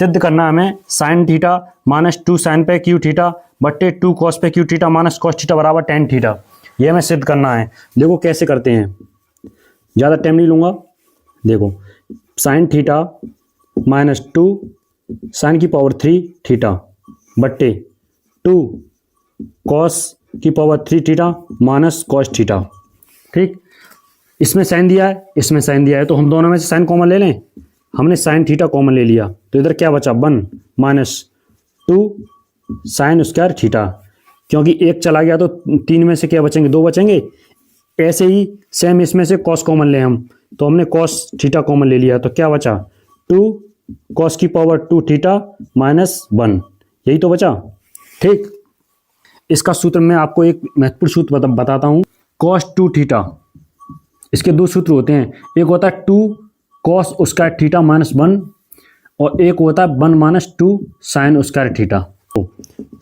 सिद्ध करना हमें साइन थीटा माइनस 2 साइन पे क्यू थीटा बट्टे 2 कॉस पे Q theta minus cos theta बराबर टेन थीटा। ये हमें सिद्ध करना है। देखो कैसे करते हैं, ज़्यादा टाइम नहीं लूँगा। देखो साइन थीटा माइनस 2 साइन की पावर 3 थीटा बट्टे 2 कॉस की power 3 theta minus cos theta. ठीक, इसमें साइन दिया है, इसमें साइन दिया है, तो हम दोनों में से साइन कॉमन ले लें। हमने साइन थीटा कॉमन ले लिया तो इधर क्या बचा 1 माइनस 2 साइन स्क्वायर थीटा, क्योंकि एक चला गया तो 3 में से क्या बचेंगे 2 बचेंगे। ऐसे ही सेम इसमें से कॉस कॉमन ले हम, तो हमने कॉस थीटा कॉमन ले लिया तो क्या बचा 2 कॉस की पावर 2 थीटा माइनस 1, यही तो बचा। ठीक, इसका सूत्र मैं आपको एक महत्वपूर्ण सूत्र बताता हूँ। कॉस 2 थीटा, इसके दो सूत्र होते हैं, एक होता है 2 कॉस स्क्वायर थीटा माइनस 1 और एक होता है 1 माइनस 2 साइन स्क्वायर थीटा। तो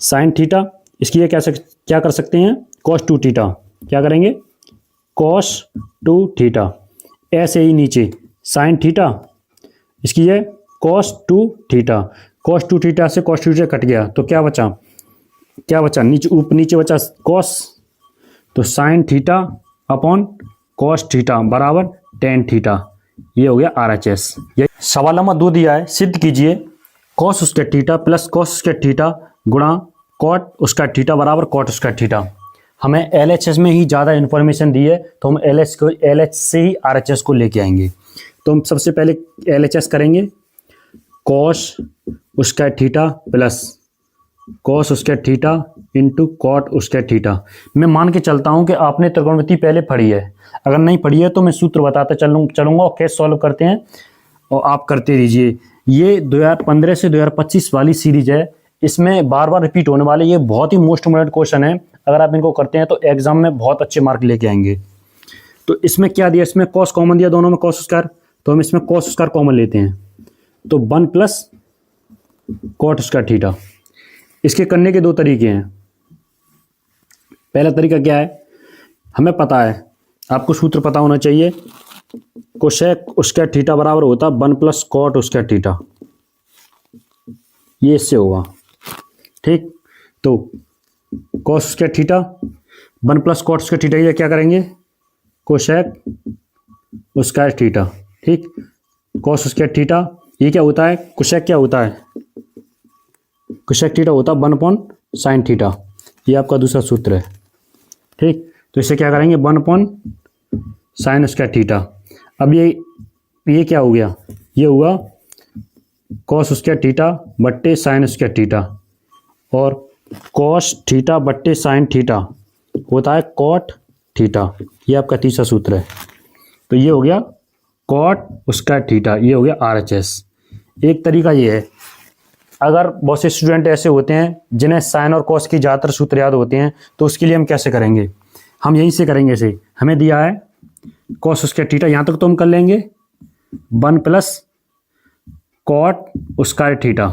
साइन थीटा इसकी ये क्या कर सकते हैं कॉस 2 थीटा, क्या करेंगे कॉस 2 थीटा। ऐसे ही नीचे साइन थीटा, इसकी ये कॉस 2 थीटा। कॉस 2 थीटा से कॉस 2 थीटा कट गया तो क्या बचा नीचे बचा कॉस, तो sine theta upon cos theta बराबर टेन थीटा। ये हो गया RHS। ये सवाल नंबर 2 दिया है, सिद्ध कीजिए cos square theta plus cos square theta गुणा कॉट स्क्वायर थीटा बराबर कॉट स्क्वायर थीटा। हमें LHS में ही ज़्यादा इन्फॉर्मेशन दी है तो हम LH से ही RHS को लेके आएंगे। तो हम सबसे पहले LHS करेंगे, cos square theta plus cos square theta into cot square theta. मैं मान के चलता हूं कि आपने त्रिकोणमिति पहले पढ़ी है, अगर नहीं पढ़ी है तो मैं सूत्र बताता चलूंगा और कैसे सॉल्व करते हैं और आप करते रहिए। ये 2015 से 2025 वाली सीरीज है, इसमें बार बार रिपीट होने वाले ये बहुत ही मोस्ट इम्पोर्टेंट क्वेश्चन है। अगर आप इनको करते हैं तो एग्जाम में बहुत अच्छे मार्क लेके आएंगे। तो इसमें क्या दिया, इसमें कॉस कॉमन दिया दोनों में कॉस स्क्वायर, तो हम इसमें कॉस स्क्वायर कॉमन लेते हैं तो 1 प्लस कॉट स्क्वायर थीटा। इसके करने के दो तरीके हैं। पहला तरीका क्या है, हमें पता है, आपको सूत्र पता होना चाहिए, कोसेक स्क्वायर थीटा बराबर होता 1 प्लस कॉट स्क्वायर थीटा, ये इससे होगा। ठीक, तो cos square theta 1 plus cot square theta, ये क्या करेंगे कोसेक स्क्वायर थीटा। ठीक, कॉस स्क्वायर थीटा ये क्या होता है, कोसेक क्या होता है, कोसेक थीटा होता है 1 अपॉन साइन थीटा, ये आपका दूसरा सूत्र है। ठीक, तो इसे क्या करेंगे 1 अपॉन साइन स्क्वायर थीटा। अब ये क्या हो गया, ये हुआ कॉस स्क्वायर थीटा बट्टे साइन स्क्वायर थीटा, और कॉस थीटा बट्टे साइन थीटा होता है कॉट थीटा, ये आपका तीसरा सूत्र है। तो ये हो गया कॉट स्क्वायर थीटा, ये हो गया RHS। एक तरीका ये है, अगर बहुत से स्टूडेंट ऐसे होते हैं जिन्हें साइन और कॉस की ज़्यादातर सूत्र याद होते हैं, तो उसके लिए हम कैसे करेंगे, हम यहीं से करेंगे। से हमें दिया है कॉस स्क्वायर थीटा, यहाँ तक तो हम कर लेंगे 1 प्लस कॉट स्क्वायर थीटा,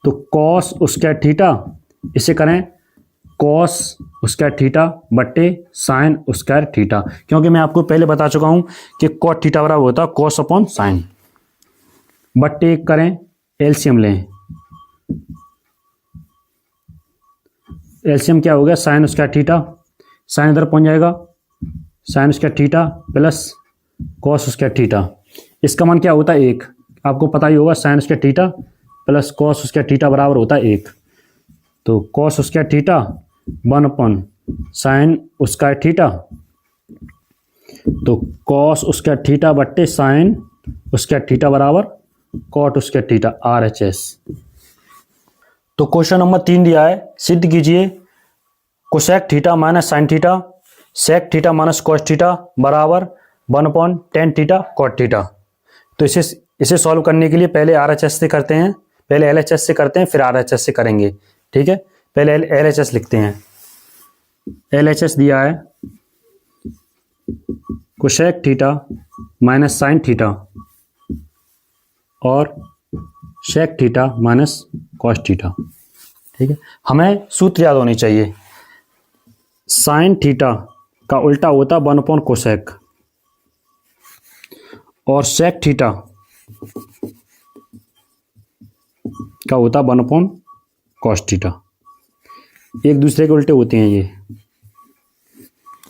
तो कॉस स्क्वायर थीटा इसे करें कॉस स्क्वायर थीटा बट्टे साइन स्क्वायर थीटा, क्योंकि मैं आपको पहले बता चुका हूँ कि कॉट थीटा बराबर होता है कॉस अपॉन साइन, बट्टे करें एलसीएम लें, एलसीएम क्या हो गया साइन स्क्वायर थीटा, साइन इधर पहुंच जाएगा sign square theta plus cos square theta. इसका मान क्या होता है 1, आपको पता ही होगा sine square theta plus cos square theta बराबर होता है 1। तो cos square theta 1 upon sine square theta, तो कॉस स्क्वायर थीटा बट्टे साइन स्क्वायर थीटा बराबर कॉट स्क्वायर थीटा RHS। तो क्वेश्चन नंबर 3 दिया है, सिद्ध कीजिए cosec theta minus sine theta sec theta minus cos theta बराबर 1 upon tan theta cot theta. तो इसे सॉल्व करने के लिए पहले RHS से करते हैं, पहले LHS से करते हैं फिर RHS से करेंगे। ठीक है, पहले LHS लिखते हैं। LHS दिया है cosec theta minus sine theta और sec theta minus cos theta. ठीक है, हमें सूत्र याद होने चाहिए, साइन थीटा का उल्टा होता 1 अपॉन कोसेक और सेक थीटा क्या होता है 1/cos थीटा। एक दूसरे के उल्टे होते हैं ये,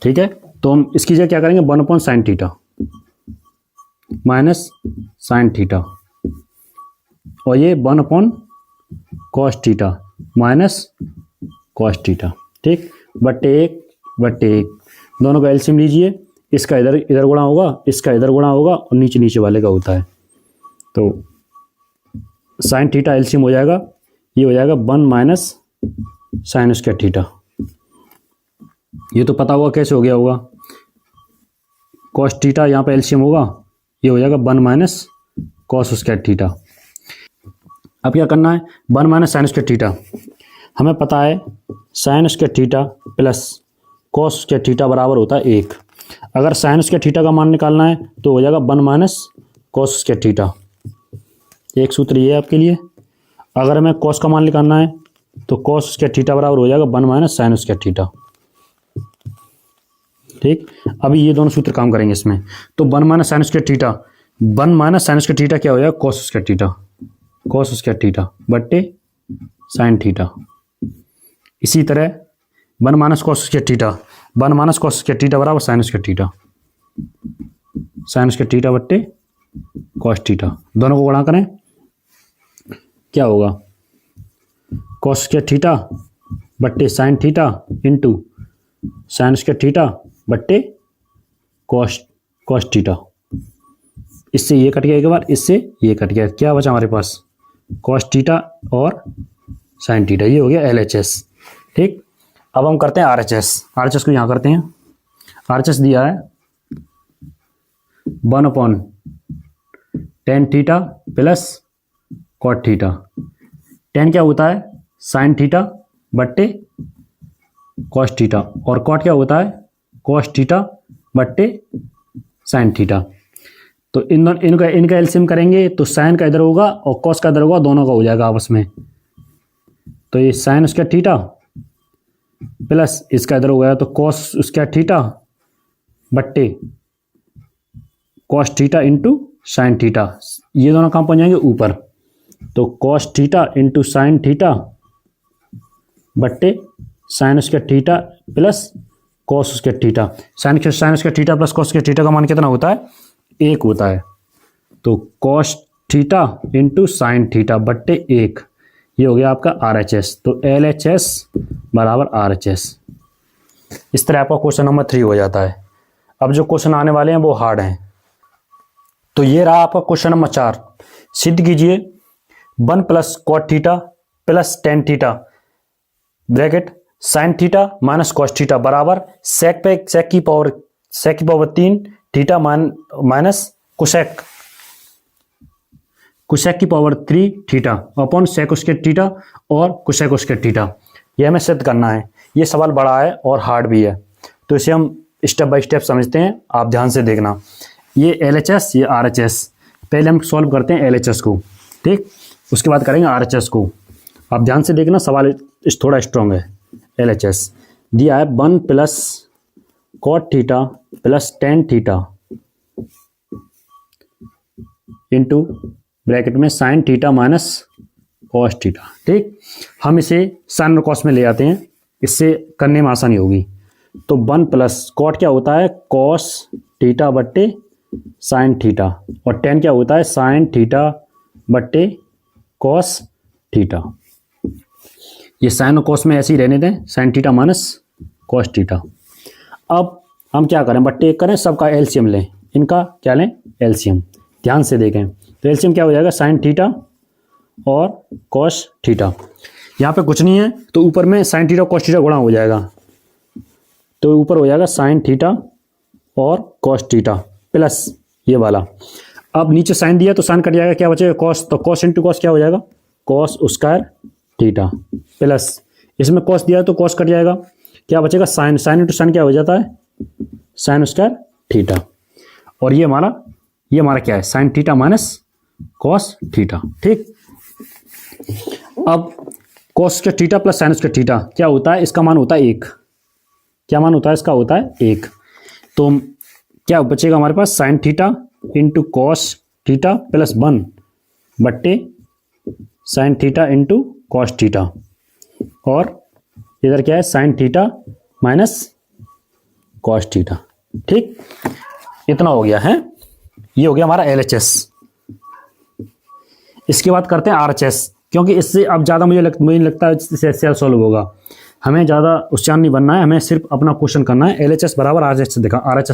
ठीक है। तो हम इसकी जगह क्या करेंगे 1/sin theta minus sine theta, और ये 1/cos theta minus cos theta, ठीक। बट्टे एक दोनों का एलसीएम लीजिए, इसका इधर इधर गुणा होगा, इसका इधर गुणा होगा, और नीचे नीचे वाले का होता है। तो साइन थीटा एलसीएम हो जाएगा, ये हो जाएगा 1 माइनस साइन स्क्वायर थीटा। ये तो पता होगा कैसे हो गया होगा, कॉस थीटा यहाँ पे एलसीएम होगा, ये हो जाएगा 1 माइनस कॉस स्क्वायर थीटा। अब क्या करना है 1 माइनस साइन स्क्वायर थीटा, हमें पता है sign square theta plus cos square theta बराबर होता है 1। अगर साइन स्क्वायर थीटा का मान निकालना है तो हो जाएगा 1 माइनस कॉस स्क्वायर थीटा, एक सूत्र ये है आपके लिए। अगर हमें कॉस का मान निकालना है तो कॉस स्क्वायर थीटा बराबर हो जाएगा 1 माइनस साइन स्क्वायर थीटा, ठीक। अभी ये दोनों सूत्र काम करेंगे इसमें। तो 1 minus sine square theta, 1 minus sine square theta क्या हो जाएगा cos square theta, cos square theta बट्टे साइन थीटा। इसी तरह 1 minus cos square theta, 1 minus cos square theta बराबर sine square theta, sine square theta बट्टे कॉस थीटा। दोनों को गुणा करें, क्या होगा कॉस स्क्वायर थीटा बट्टे sine theta into sine square theta बट्टे कॉस थीटा। इससे ये कट गया एक बार, इससे ये कट गया, क्या बचा हमारे पास कॉस थीटा और साइन थीटा, ये हो गया LHS, ठीक। अब हम करते हैं RHS को यहाँ करते हैं। RHS दिया है 1/tan theta plus cot theta. tan क्या होता है साइन थीटा बट्टे कॉस थीटा, और कॉट क्या होता है कॉस थीटा बट्टे साइन थीटा। तो इनका एलसीएम करेंगे तो साइन का इधर होगा और कॉस का इधर होगा, दोनों का हो जाएगा आपस में। तो ये साइन स्क्वायर थीटा प्लस इसका इधर हो गया तो कॉस स्क्वायर थीटा बट्टे cos theta into sine theta, ये दोनों काम पहुंच जाएंगे ऊपर। तो cos theta into sine theta बट्टे sine square theta plus cos square theta. Sine square theta plus cos square theta का मान कितना होता है 1 होता है। तो cos theta into sine theta बट्टे 1, ये हो गया आपका RHS। तो LHS बराबर RHS। इस तरह आपका क्वेश्चन नंबर 3 हो जाता है। अब जो क्वेश्चन आने वाले हैं वो हार्ड हैं। तो ये रहा आपका क्वेश्चन नंबर 4। सिद्ध कीजिए 1 plus cot theta plus tan theta bracket sine theta minus cos theta बराबर सेक की पावर 3 थीटा माइनस कुसेक की power 3 theta upon sec square theta और कुसेक स्क्वायर थीटा। यह हमें सिद्ध करना है। ये सवाल बड़ा है और हार्ड भी है, तो इसे हम स्टेप बाय स्टेप समझते हैं, आप ध्यान से देखना। ये LHS, ये RHS। पहले हम सॉल्व करते हैं LHS को, ठीक, उसके बाद करेंगे RHS को। आप ध्यान से देखना, सवाल थोड़ा स्ट्रॉन्ग है। LHS दिया है 1 plus cot theta plus tan theta into bracket में sine theta minus cos theta, ठीक। हम इसे साइन और कॉस में ले आते हैं, इससे करने में आसानी होगी। तो 1 प्लस कॉट क्या होता है कॉस थीटा बट्टे साइन थीटा, और टेन क्या होता है साइन थीटा बट्टे कॉस थीटा। ये साइन और कॉस में ऐसे ही रहने दें, sign theta minus cos theta. अब हम क्या करें बट्टे 1 करें, सबका एलसीएम लें। इनका क्या लें एलसीएम, ध्यान से देखें। तो एलसीएम क्या हो जाएगा साइन थीटा और कॉस थीटा। यहाँ पे कुछ नहीं है तो ऊपर में साइन थीटा कॉस थीटा गुणा हो जाएगा, तो ऊपर हो जाएगा साइन थीटा और कॉस थीटा प्लस ये वाला। अब नीचे साइन दिया तो साइन कट जाएगा, क्या बचेगा कॉस, तो कॉस इंटू कॉस क्या हो जाएगा कॉस स्क्वायर थीटा प्लस इसमें कॉस दिया तो कॉस कट जाएगा, क्या बचेगा साइन, साइन इंटू साइन क्या हो जाता है साइन स्क्वायर थीटा। और ये हमारा क्या है sine theta minus cos theta, ठीक। अब cos square theta plus sign square theta क्या होता है, इसका मान होता है 1। क्या मान होता है इसका, होता है 1। तो क्या बचेगा हमारे पास sine theta into cos theta plus 1 बट्टे sine theta into cos theta, और इधर क्या है sine theta minus cos theta. ठीक, इतना हो गया है, ये हो गया हमारा LHS। इसके बाद करते हैं RHS, क्योंकि इससे अब ज़्यादा मुझे नहीं लगता है इससे सॉल्व होगा। हमें ज़्यादा उच्चारण नहीं बनना है, हमें सिर्फ अपना क्वेश्चन करना है। LHS बराबर RHS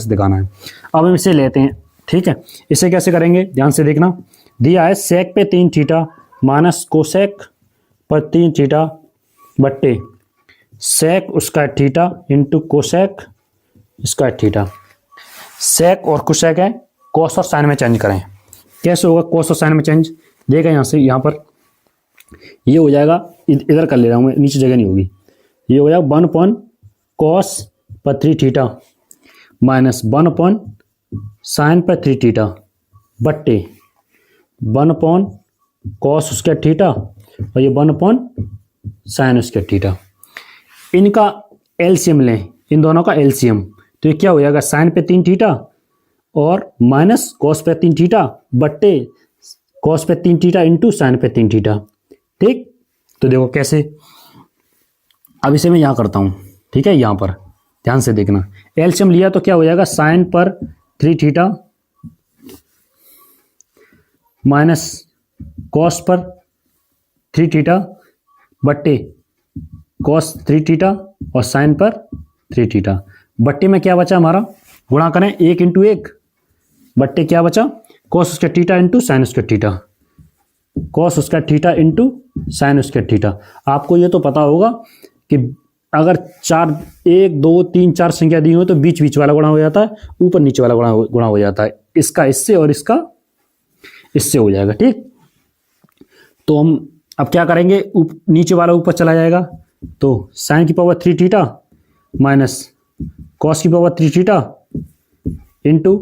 दिखाना है। अब हम इसे लेते हैं। ठीक है, इसे कैसे करेंगे ध्यान से देखना। दिया है सेक पे 3 थीटा माइनस कोसेक पर 3 थीटा बट्टे सेक उसका थीटा इंटू कोसेक इसका थीटा। सेक और कोसेक है, कोस और साइन में चेंज करें। कैसे होगा कोस और साइन में चेंज? देखा यहाँ से यहाँ पर ये हो जाएगा, इधर कर ले रहा हूँ मैं, नीचे जगह नहीं होगी। ये हो जाएगा 1 कॉस पर 3 थीटा माइनस 1 साइन पर 3 थीटा बट्टे 1 कॉस उसका थीटा और ये 1 साइन उसका थीटा। इनका एलसीएम लें, इन दोनों का एलसीएम, तो ये क्या हो जाएगा साइन पे 3 थीटा और माइनस कॉस पे 3 थीटा बट्टे कॉस पे 3 थीटा इंटू साइन पे 3 थीटा। ठीक, तो देखो कैसे, अब इसे मैं यहाँ करता हूँ। ठीक है, यहाँ पर ध्यान से देखना, एलसीएम लिया तो क्या हो जाएगा साइन पर 3 थीटा माइनस कॉस पर 3 थीटा बट्टे कॉस 3 थीटा और साइन पर 3 थीटा बट्टे में क्या बचा हमारा, गुणा करें 1 इंटू 1 बट्टे क्या बचा कॉस उसका थीटा इंटू साइन उसका थीटा, कॉस उसका थीटा इंटू साइन उसका थीटा। आपको ये तो पता होगा कि अगर 1 2 3 4 संख्या दी हो तो बीच बीच वाला गुणा हो जाता है, ऊपर नीचे वाला गुणा हो जाता है। इसका इससे और इसका इससे हो जाएगा। ठीक, तो हम अब क्या करेंगे, नीचे वाला ऊपर चला जाएगा, तो साइन की पावर 3 थीटा माइनस कॉस की पावर 3 थीटा इंटू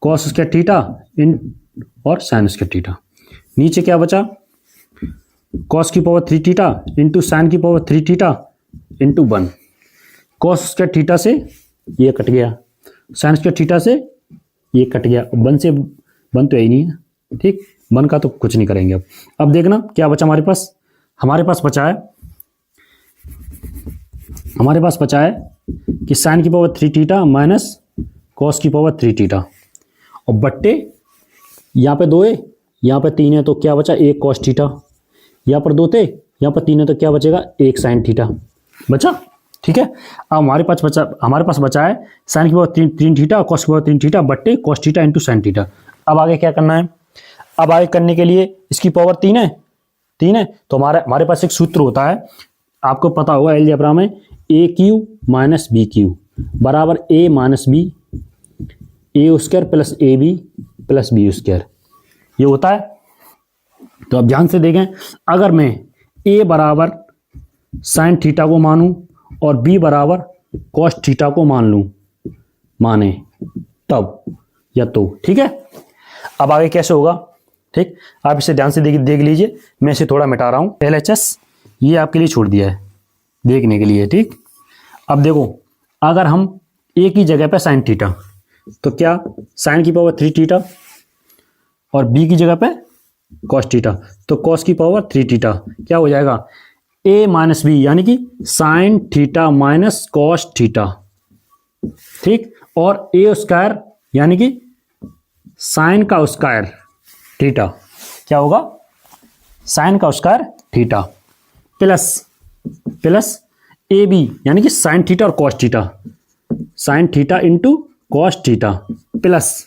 कॉस उसका थीटा इन और साइन उसका थीटा। नीचे क्या बचा, कॉस की पावर 3 थीटा इंटू साइन की पावर 3 थीटा इंटू 1। कॉस उसका थीटा से ये कट गया, साइन उसका थीटा से ये कट गया, 1 से 1 तो यही नहीं है। ठीक, 1 का तो कुछ नहीं करेंगे। अब देखना क्या बचा हमारे पास बचा है कि साइन की पावर 3 थीटा माइनस कॉस की पावर 3 थीटा और बट्टे यहाँ पे 2 है यहाँ पे 3 है, तो क्या बचा 1 कॉस थीटा, यहाँ पर 2 थे यहाँ पर 3 है, तो क्या बचेगा 1 साइन थीटा बचा। ठीक है, अब हमारे पास बचा है साइन की पावर 3 थीटा और कॉस की पावर 3 थीटा बट्टे cos theta into sine theta. अब आगे क्या करना है, अब आगे करने के लिए इसकी पावर 3 है, तो हमारे पास एक सूत्र होता है, आपको पता होगा अलजेब्रा में, a cube minus b cube बराबर a minus b a square plus A b plus b square, ये होता है। तो अब ध्यान से देखें, अगर मैं ए बराबर साइन थीटा को मानूं और बी बराबर कॉस थीटा को माने तब या तो। ठीक है, अब आगे कैसे होगा, ठीक, आप इसे ध्यान से देख लीजिए। मैं इसे थोड़ा मिटा रहा हूँ, LHS ये आपके लिए छोड़ दिया है देखने के लिए। ठीक, अब देखो, अगर हम ए की जगह पे साइन थीटा, तो क्या साइन की पावर 3 थीटा और बी की जगह पे कॉस थीटा, तो कॉस की पावर 3 थीटा क्या हो जाएगा ए माइनस बी, यानी कि sine theta minus cos theta. ठीक, और ए स्क्वायर यानी कि साइन का स्क्वायर थीटा, क्या होगा साइन का स्क्वायर थीटा प्लस ए बी यानी कि साइन थीटा और cos theta, sine theta into cos theta plus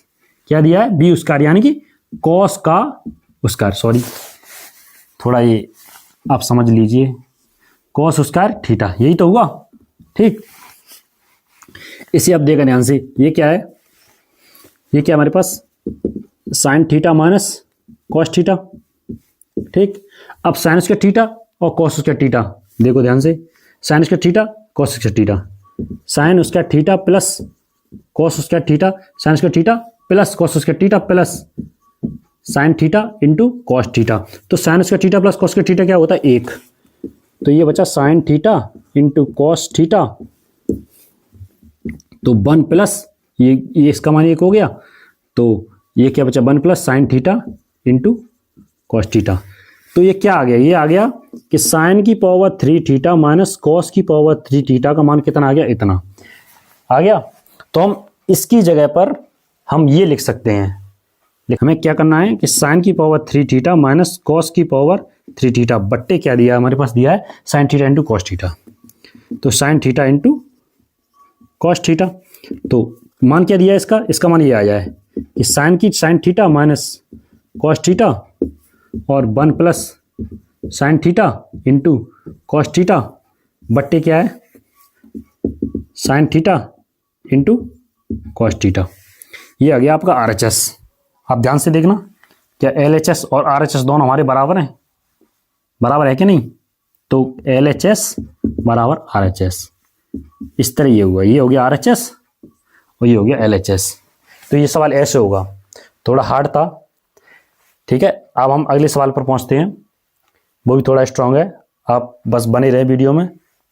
क्या दिया है बी स्क्वायर यानी कि कॉस का स्क्वायर, सॉरी थोड़ा ये आप समझ लीजिए, कॉस स्क्वायर थीटा, यही तो हुआ। ठीक, इसे अब देखा ध्यान से, ये क्या है, ये क्या हमारे पास sine theta minus cos theta. ठीक, अब साइन स्क्वायर थीटा और कॉस स्क्वायर थीटा, देखो ध्यान से, sine square theta cos square theta, sine square theta plus cos square theta, sine square theta plus cos square theta plus sine theta into cos theta. तो sine square theta plus cos square theta क्या होता है 1, तो ये बचा sine theta into cos theta, तो 1 plus ये इसका मान 1 हो गया, तो ये क्या बचा 1 plus sine theta into cos theta. तो ये क्या आ गया, ये आ गया कि साइन की पावर 3 थीटा माइनस कॉस की पावर 3 थीटा का मान कितना आ गया, इतना आ गया। तो हम इसकी जगह पर हम ये लिख सकते हैं, हमें क्या करना है कि साइन की पावर 3 थीटा माइनस कॉस की पावर 3 थीटा बट्टे क्या दिया है हमारे पास, दिया है sine theta into cos theta. तो sine theta into cos theta, तो मान क्या दिया है इसका, इसका मान ये आया है कि sine theta minus cos theta और 1 plus sine theta into cos theta बट्टे क्या है sine theta into cos theta. ये आ गया आपका RHS। आप ध्यान से देखना, क्या LHS और RHS दोनों हमारे बराबर हैं, बराबर है कि नहीं? तो LHS बराबर RHS, इस तरह ये हुआ, ये हो गया RHS और ये हो गया LHS। तो ये सवाल ऐसे होगा, थोड़ा हार्ड था, ठीक है। अब हम अगले सवाल पर पहुंचते हैं, वो भी थोड़ा स्ट्रांग है, आप बस बने रहे वीडियो में,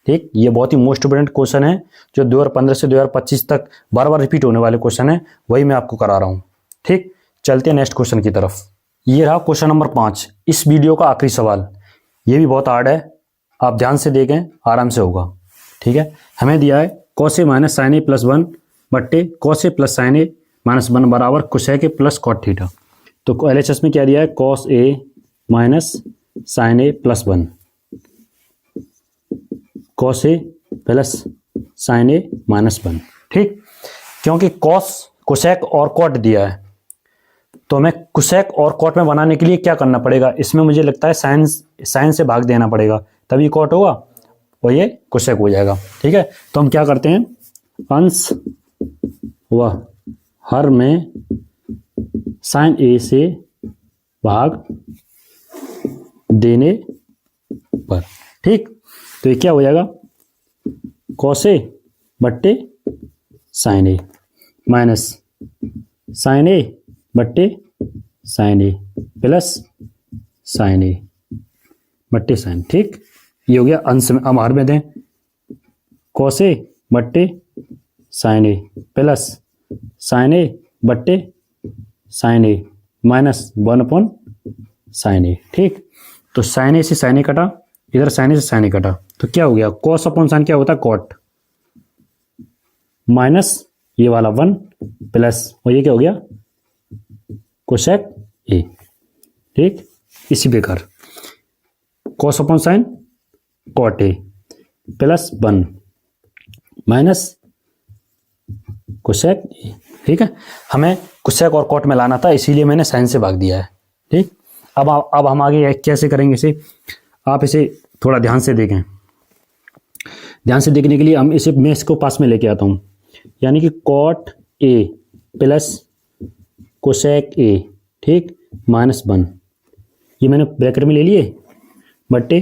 ठीक। ये बहुत ही मोस्ट इंपोर्टेंट क्वेश्चन है, जो 2015 से 2025 तक बार बार रिपीट होने वाले क्वेश्चन है, वही मैं आपको करा रहा हूँ, ठीक। चलते हैं नेक्स्ट क्वेश्चन की तरफ। ये रहा क्वेश्चन नंबर 5, इस वीडियो का आखिरी सवाल। ये भी बहुत हार्ड है, आप ध्यान से देखें, आराम से होगा, ठीक है। हमें दिया है cos A minus sine A plus 1 बट्टे cos A plus sine A minus 1 बराबर cosec A plus cot theta. तो LHS में क्या दिया है, cos A minus sine A plus 1, cos A plus sine A minus 1, ठीक। क्योंकि कॉस कोसेक और कॉट दिया है, तो हमें कोसेक और कॉट में बनाने के लिए क्या करना पड़ेगा, इसमें मुझे लगता है साइन से भाग देना पड़ेगा, तभी कॉट होगा और ये कोसेक हो जाएगा, ठीक है। तो हम क्या करते हैं, अंश व हर में साइन ए से भाग देने पर, ठीक। तो ये क्या हो जाएगा, कॉस ए बट्टे साइन ए माइनस साइन ए बट्टे साइन ए प्लस साइन ए बट्टे साइन, ठीक। ये हो गया अंश में, अब हर में दें, कॉस ए बट्टे साइन ए प्लस साइन ए बट्टे साइन ए माइनस 1 साइन ए, ठीक। तो साइन ए से साइन ए कटा, इधर साइन ए से साइन ए कटा, तो क्या हो गया, कॉस अपॉन साइन क्या होता है, कॉट, माइनस ये वाला 1 प्लस, और ये क्या हो गया, कोसेक ए, ठीक। इसी प्रकार cos upon sine cot A plus 1 minus cosec A, ठीक है। हमें कोसेक और कॉट में लाना था, इसीलिए मैंने साइन से भाग दिया है, ठीक। अब हम आगे कैसे करेंगे इसे, आप इसे थोड़ा ध्यान से देखें। ध्यान से देखने के लिए हम इसे मैं इसको पास में लेके आता हूं, यानी कि cot A plus cosec A, ठीक, माइनस 1, ये मैंने ब्रैकेट में ले लिए, बट्टे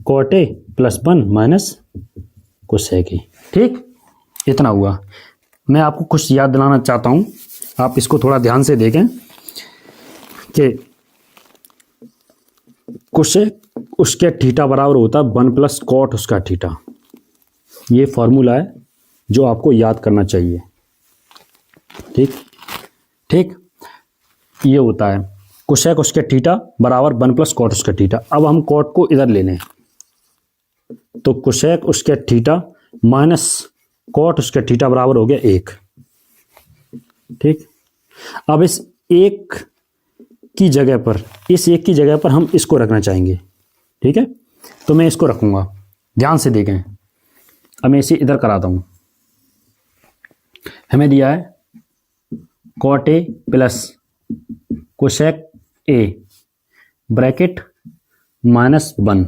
cot A plus 1 minus cosec A, ठीक। इतना हुआ। मैं आपको कुछ याद दिलाना चाहता हूं, आप इसको थोड़ा ध्यान से देखें कि कोसेक उसके थीटा बराबर होता है 1 प्लस कॉट उसका थीटा। ये फॉर्मूला है जो आपको याद करना चाहिए, ठीक ठीक। ये होता है कोसेक उसके थीटा बराबर 1 प्लस कॉट उसका थीटा। अब हम कॉट को इधर ले लें, तो कोसेक उसके थीटा माइनस कॉट उसके थीटा बराबर हो गया 1, ठीक। अब इस एक की जगह पर, इस एक की जगह पर हम इसको रखना चाहेंगे, ठीक है। तो मैं इसको रखूंगा, ध्यान से देखें। अब मैं इसे इधर कराता हूं। हमें दिया है cot A plus cosec A bracket minus 1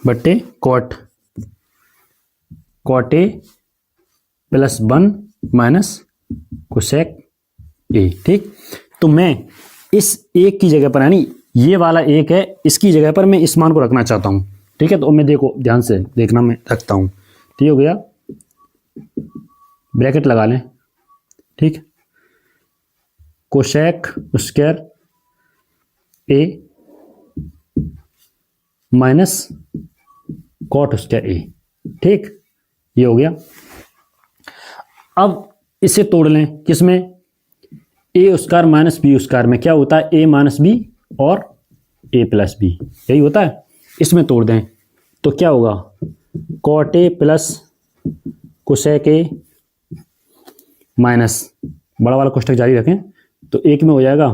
बट्टे cot A plus 1 minus cosec A, ठीक। तो मैं इस एक की जगह पर, यानी ये वाला एक है, इसकी जगह पर मैं इस मान को रखना चाहता हूं, ठीक है। तो मैं देखो, ध्यान से देखना, मैं रखता हूं, तो ये हो गया, ब्रैकेट लगा लें, ठीक। कोसेक स्क्वायर ए माइनस कॉट स्क्वायर ए, ठीक। ये हो गया। अब इसे तोड़ लें, किसमें, ए स्क्वायर माइनस बी स्क्वायर में क्या होता है, ए माइनस बी और ए प्लस बी, यही होता है। इसमें तोड़ दें तो क्या होगा, cot A plus cosec A minus, बड़ा वाला कोष्ठक जारी रखें तो एक में हो जाएगा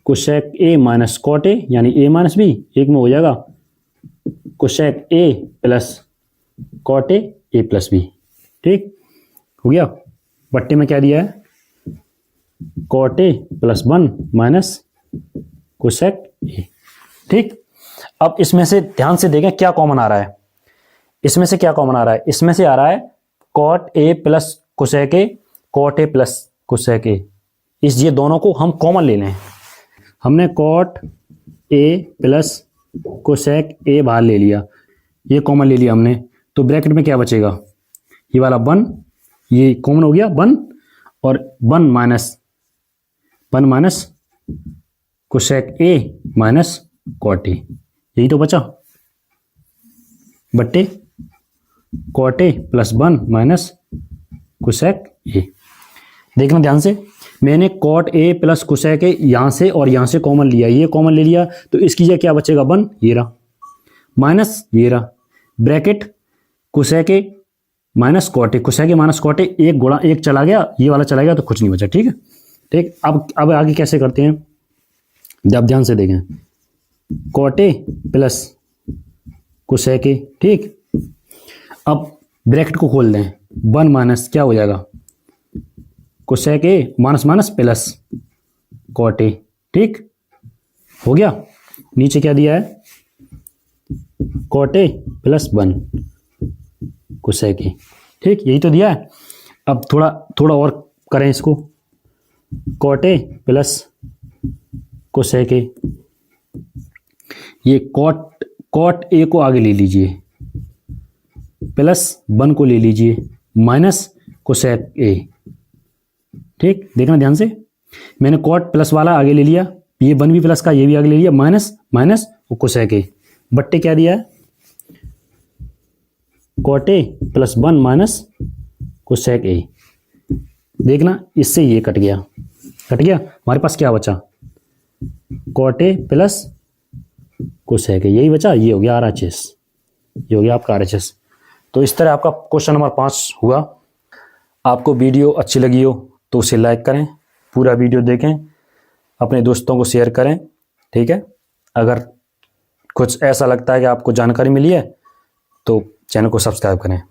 cosec A minus cot A यानी ए माइनस बी, एक में हो जाएगा cosec A plus cot A plus B. ठीक हो गया। बट्टे में क्या दिया है, cot A plus 1 minus cosec A. ठीक, अब इसमें से ध्यान से देखें क्या कॉमन आ रहा है, इसमें से क्या कॉमन आ रहा है, इसमें से आ रहा है cot A plus cosec A, cot A plus cosec A, ये दोनों को हम कॉमन ले लें। हमने cot A plus cosec A बाहर ले लिया, ये कॉमन ले लिया हमने, तो ब्रैकेट में क्या बचेगा, ये वाला 1, ये कॉमन हो गया 1 और 1 minus cosec A minus cot A, यही तो बचा, बट्टे cot A plus 1 minus cosec A. देखना ध्यान से, मैंने cot A plus cosec A यहां से और यहां से कॉमन लिया, ये कॉमन ले लिया तो इसकी जगह क्या बचेगा 1, ये रहा, माइनस ये रहा, bracket cosec A minus cot A, cosec A minus cot A, एक गुणा एक चला गया, ये वाला चला गया तो कुछ नहीं बचा। ठीक है, ठीक। अब आगे कैसे करते हैं, जब ध्यान से देखें, cot A plus cosec A. ठीक, अब ब्रैकेट को खोल दें, 1 माइनस क्या हो जाएगा, cosec A minus minus plus cot A. ठीक हो गया, नीचे क्या दिया है, cot A plus 1 cosec A. ठीक, यही तो दिया है। अब थोड़ा और करें इसको, cot A plus cosec A, ये कॉट ए को आगे ले लीजिए, प्लस 1 को ले लीजिए, माइनस कोसेक ए। ठीक, देखना ध्यान से, मैंने कॉट प्लस वाला आगे ले लिया, ये 1 भी प्लस का, ये भी आगे ले लिया, माइनस माइनस कोसेक ए, बट्टे क्या दिया है, cot A plus 1 minus cosec A. देखना इससे ये कट गया, हमारे पास क्या बचा, cot A plus cosec A, यही बचा, ये हो गया RHS, ये हो गया आपका RHS। तो इस तरह आपका क्वेश्चन नंबर 5 हुआ। आपको वीडियो अच्छी लगी हो तो उसे लाइक करें, पूरा वीडियो देखें, अपने दोस्तों को शेयर करें। ठीक है, अगर कुछ ऐसा लगता है कि आपको जानकारी मिली है तो चैनल को सब्सक्राइब करें।